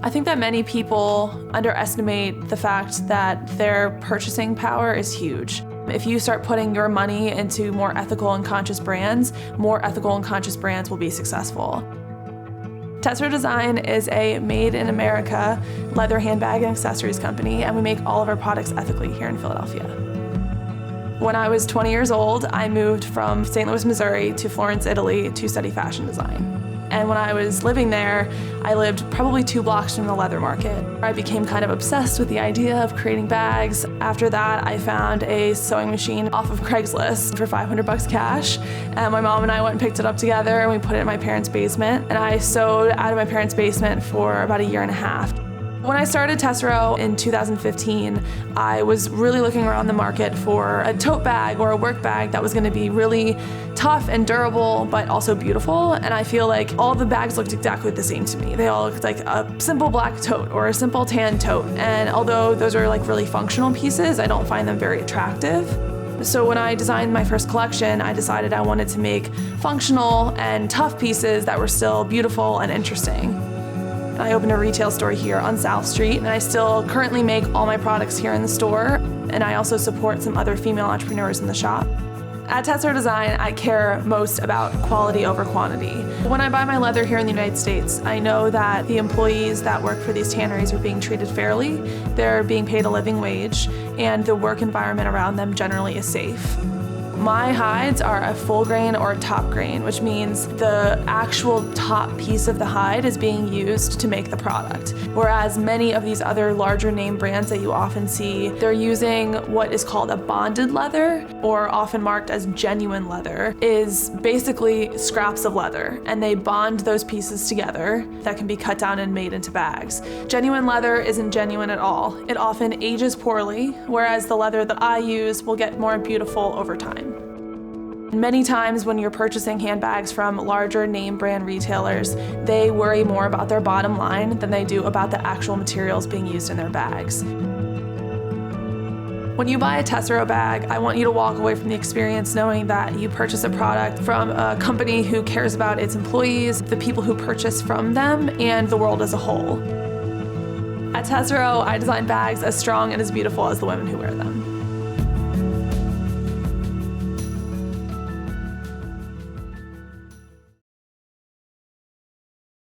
I think that many people underestimate the fact that their purchasing power is huge. If you start putting your money into more ethical and conscious brands, more ethical and conscious brands will be successful. Tesoro Design is a made-in-America leather handbag and accessories company, and we make all of our products ethically here in Philadelphia. When I was 20 years old, I moved from St. Louis, Missouri to Florence, Italy to study fashion design. And when I was living there, I lived probably 2 blocks from the leather market. I became kind of obsessed with the idea of creating bags. After that, I found a sewing machine off of Craigslist for $500 cash. And my mom and I went and picked it up together, and we put it in my parents' basement. And I sewed out of my parents' basement for about 1.5 years. When I started Tesoro in 2015, I was really looking around the market for a tote bag or a work bag that was going to be really tough and durable, but also beautiful. And I feel like all the bags looked exactly the same to me. They all looked like a simple black tote or a simple tan tote. And although those are like really functional pieces, I don't find them very attractive. So when I designed my first collection, I decided I wanted to make functional and tough pieces that were still beautiful and interesting. I opened a retail store here on South Street, and I still currently make all my products here in the store, and I also support some other female entrepreneurs in the shop. At Tesoro Design, I care most about quality over quantity. When I buy my leather here in the United States, I know that the employees that work for these tanneries are being treated fairly, they're being paid a living wage, and the work environment around them generally is safe. My hides are a full grain or a top grain, which means the actual top piece of the hide is being used to make the product. Whereas many of these other larger name brands that you often see, they're using what is called a bonded leather, or often marked as genuine leather, is basically scraps of leather, and they bond those pieces together that can be cut down and made into bags. Genuine leather isn't genuine at all. It often ages poorly, whereas the leather that I use will get more beautiful over time. Many times when you're purchasing handbags from larger name brand retailers, they worry more about their bottom line than they do about the actual materials being used in their bags. When you buy a Tesoro bag, I want you to walk away from the experience knowing that you purchase a product from a company who cares about its employees, the people who purchase from them, and the world as a whole. At Tesoro, I design bags as strong and as beautiful as the women who wear them.